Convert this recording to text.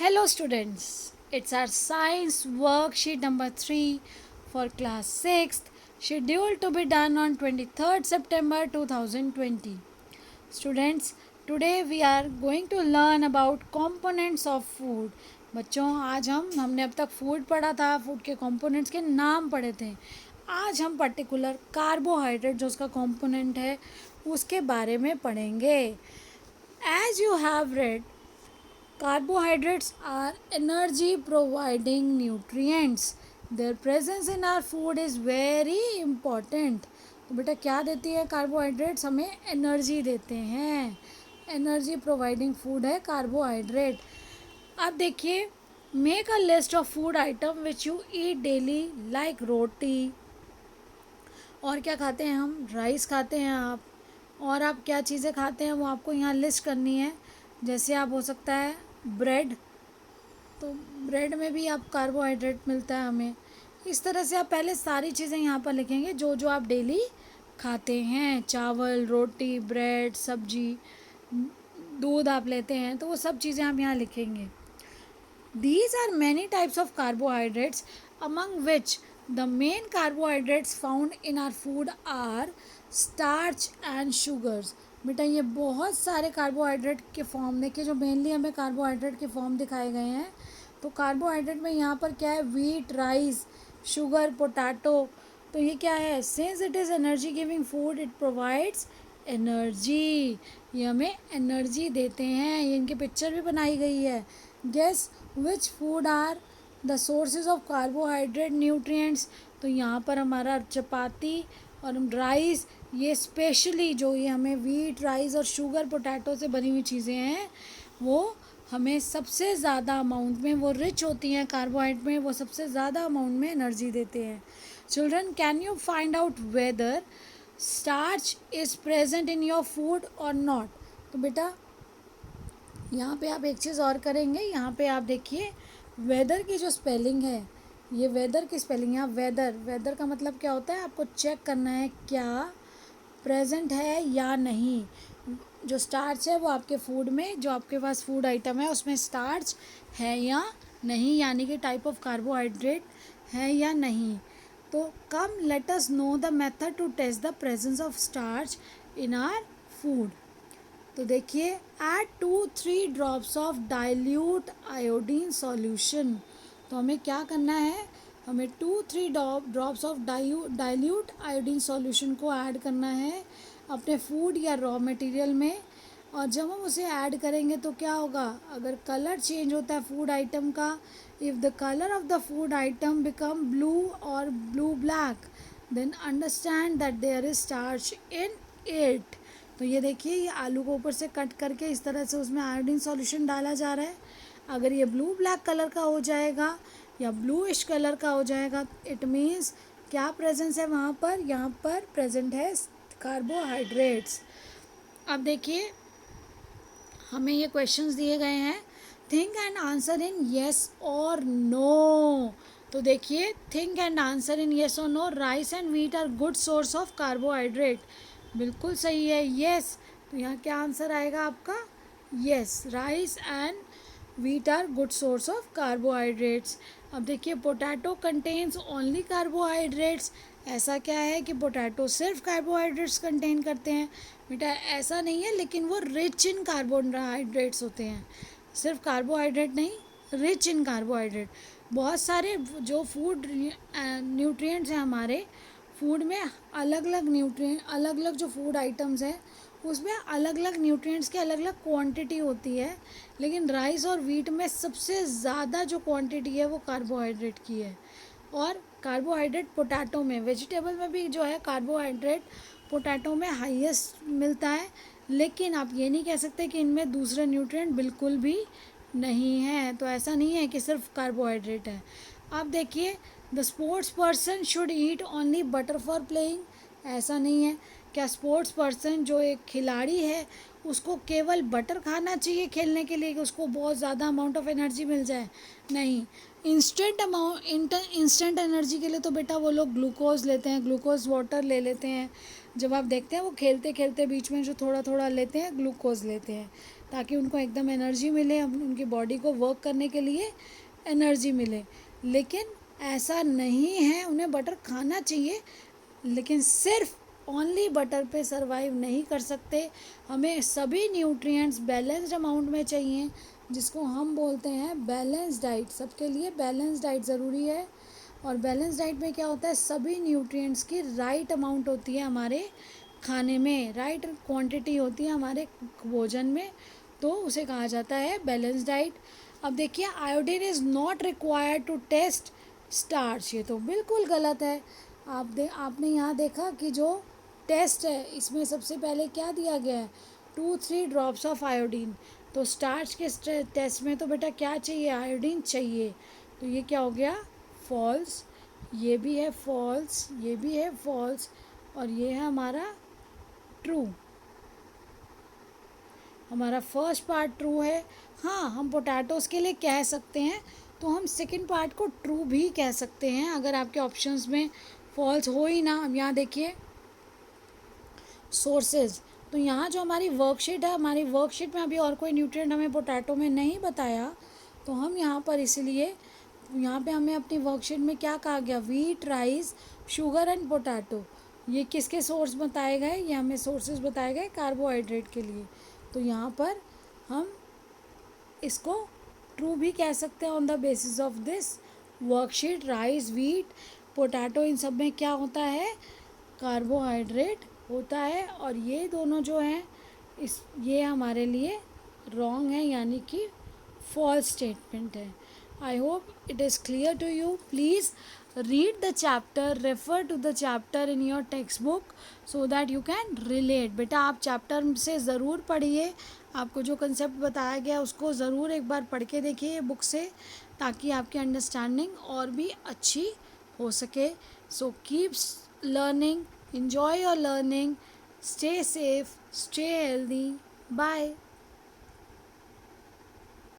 Hello students, it's our science worksheet number 3 for class 6th, scheduled to be done on 23rd September 2020. Students, today we are going to learn about components of food. बच्चों आज हमने अब तक food पढ़ा था, food के components के नाम पढ़े थे. आज हम पर्टिकुलर कार्बोहाइड्रेट जो उसका कंपोनेंट है उसके बारे में पढ़ेंगे. As you have read, carbohydrates are energy providing nutrients. Their presence in our food is very important. तो बेटा क्या देती है कार्बोहाइड्रेट्स? हमें एनर्जी देते हैं. एनर्जी प्रोवाइडिंग फूड है कार्बोहाइड्रेट. अब देखिए, make a list of food item which you eat daily like roti. और क्या खाते हैं हम? राइस खाते हैं आप. और आप क्या चीज़ें खाते हैं वो आपको यहाँ लिस्ट करनी है. जैसे आप हो सकता है ब्रेड, तो ब्रेड में भी आप कार्बोहाइड्रेट मिलता है हमें. इस तरह से आप पहले सारी चीज़ें यहाँ पर लिखेंगे जो जो आप डेली खाते हैं. चावल, रोटी, ब्रेड, सब्जी, दूध आप लेते हैं तो वो सब चीज़ें आप यहाँ लिखेंगे. These are many types of carbohydrates, among which the main carbohydrates found in our food are starch and sugars. बेटा ये बहुत सारे कार्बोहाइड्रेट के फॉर्म देखिए जो मेनली हमें कार्बोहाइड्रेट के फॉर्म दिखाए गए हैं. तो कार्बोहाइड्रेट में यहाँ पर क्या है? Wheat, rice, sugar, potato. तो ये क्या है? Since it is energy giving food it provides energy. ये हमें एनर्जी देते हैं. ये इनकी पिक्चर भी बनाई गई है. Guess which food are the sources of carbohydrate nutrients. तो यहाँ पर हमारा चपाती और राइस, ये स्पेशली जो ये हमें व्हीट, राइस और शुगर, पोटैटो से बनी हुई चीज़ें हैं वो हमें सबसे ज़्यादा अमाउंट में, वो रिच होती हैं कार्बोहाइड्रेट में, वो सबसे ज़्यादा अमाउंट में एनर्जी देते हैं. Children, can you find out whether starch is present in your food और नॉट. तो बेटा यहाँ पे आप एक चीज़ और करेंगे. यहाँ पे आप देखिए वेदर की जो स्पेलिंग है, ये वेदर की स्पेलिंग है. वेदर, वेदर का मतलब क्या होता है? आपको चेक करना है क्या प्रेजेंट है या नहीं. जो स्टार्च है वो आपके फूड में, जो आपके पास फूड आइटम है उसमें स्टार्च है या नहीं, यानी कि टाइप ऑफ कार्बोहाइड्रेट है या नहीं. तो come let us know the method to test the presence of starch in our food. तो देखिए, add 2-3 drops of dilute iodine solution. तो हमें क्या करना है? हमें 2-3 drops of dilute iodine solution को ऐड करना है अपने फूड या रॉ मटेरियल में. और जब हम उसे ऐड करेंगे तो क्या होगा? अगर कलर चेंज होता है फूड आइटम का, if the colour of the food item become blue और blue black, then understand that there is starch in it. तो ये देखिए, ये आलू को ऊपर से कट करके इस तरह से उसमें आयोडीन सॉल्यूशन डाला जा रहा है. अगर ये ब्लू ब्लैक कलर का हो जाएगा या ब्लूइश कलर का हो जाएगा, इट मीन्स क्या प्रेजेंस है वहाँ पर? यहाँ पर प्रेजेंट है कार्बोहाइड्रेट्स. अब देखिए, हमें ये क्वेश्चंस दिए गए हैं. Think and answer in yes और नो. तो देखिए, think and answer in yes और no. Rice and wheat are good source of carbohydrate. बिल्कुल सही है, येस. तो यहाँ क्या आंसर आएगा आपका? Yes, rice and wheat are good source of carbohydrates. अब देखिए, पोटैटो कंटेन्स ओनली कार्बोहाइड्रेट्स. ऐसा क्या है कि पोटैटो सिर्फ कार्बोहाइड्रेट्स कंटेन करते हैं? बेटा ऐसा नहीं है, लेकिन वो रिच इन कार्बोहाइड्रेट्स होते हैं. सिर्फ कार्बोहाइड्रेट नहीं, रिच इन कार्बोहाइड्रेट. बहुत सारे जो फूड न्यूट्रिएंट्स हैं हमारे फूड में, अलग अलग न्यूट्रिएंट, अलग अलग जो फूड आइटम्स हैं उसमें अलग अलग न्यूट्रिएंट्स की अलग अलग क्वांटिटी होती है. लेकिन राइस और व्हीट में सबसे ज़्यादा जो क्वांटिटी है वो कार्बोहाइड्रेट की है. और कार्बोहाइड्रेट पोटैटो में, वेजिटेबल में भी जो है कार्बोहाइड्रेट पोटैटो में हाईएस्ट मिलता है. लेकिन आप ये नहीं कह सकते कि इनमें दूसरे न्यूट्रिएंट बिल्कुल भी नहीं है. तो ऐसा नहीं है कि सिर्फ कार्बोहाइड्रेट है. अब देखिए, the sports person should eat only butter for playing. ऐसा नहीं है. क्या स्पोर्ट्स पर्सन जो एक खिलाड़ी है उसको केवल बटर खाना चाहिए खेलने के लिए कि उसको बहुत ज़्यादा अमाउंट ऑफ एनर्जी मिल जाए? नहीं. इंस्टेंट एनर्जी के लिए तो बेटा वो लोग ग्लूकोज लेते हैं, ग्लूकोज वाटर ले लेते हैं. जब आप देखते हैं वो खेलते खेलते बीच में जो थोड़ा थोड़ा लेते हैं, ग्लूकोज लेते हैं. ताकि उनको एकदम एनर्जी मिले, उनकी बॉडी को वर्क करने के लिए एनर्जी मिले। लेकिन ऐसा नहीं है, उन्हें बटर खाना चाहिए, लेकिन सिर्फ ओनली बटर पे सरवाइव नहीं कर सकते। हमें सभी न्यूट्रिएंट्स बैलेंस्ड अमाउंट में चाहिए, जिसको हम बोलते हैं बैलेंस डाइट। सबके लिए बैलेंस डाइट ज़रूरी है। और बैलेंस डाइट में क्या होता है, सभी न्यूट्रिएंट्स की राइट अमाउंट होती है हमारे खाने में, राइट क्वांटिटी होती है हमारे भोजन में, तो उसे कहा जाता है बैलेंस डाइट। अब देखिए, iodine is not required to test starch, ये तो बिल्कुल गलत है। आपने यहाँ देखा कि जो टेस्ट है इसमें सबसे पहले क्या दिया गया है, 2-3 ड्रॉप्स ऑफ आयोडीन। तो स्टार्च के टेस्ट में तो बेटा क्या चाहिए, आयोडीन चाहिए। तो ये क्या हो गया, फॉल्स। ये भी है फॉल्स, ये भी है फॉल्स, और ये है हमारा ट्रू। हमारा फर्स्ट पार्ट ट्रू है। हाँ, हम पोटैटोज़ के लिए कह सकते हैं, तो हम सेकंड पार्ट को ट्रू भी कह सकते हैं अगर आपके ऑप्शंस में फॉल्स हो ही ना। अब यहाँ देखिए सोर्सेज, तो यहाँ जो हमारी वर्कशीट है, हमारी वर्कशीट में अभी और कोई न्यूट्रिएंट हमें पोटैटो में नहीं बताया, तो हम यहाँ पर इसलिए यहाँ पे हमें अपनी वर्कशीट में क्या कहा गया, wheat, rice, sugar and potato. ये किसके सोर्स बताए गए, ये हमें सोर्सेज बताए गए कार्बोहाइड्रेट के लिए। तो यहाँ पर हम इसको ट्रू भी कह सकते हैं on the basis of this worksheet. Rice, wheat, potato, इन सब में क्या होता है, कार्बोहाइड्रेट होता है। और ये दोनों जो हैं ये हमारे लिए रॉन्ग है, यानी कि फॉल्स स्टेटमेंट है। I hope it is clear to you. Please read the chapter, refer to the chapter in your textbook so that you can relate। बेटा आप चैप्टर से ज़रूर पढ़िए, आपको जो कंसेप्ट बताया गया उसको ज़रूर एक बार पढ़ के देखिए बुक से, ताकि आपकी अंडरस्टैंडिंग और भी अच्छी हो सके। So keep learning, enjoy your learning, stay safe, stay healthy, bye।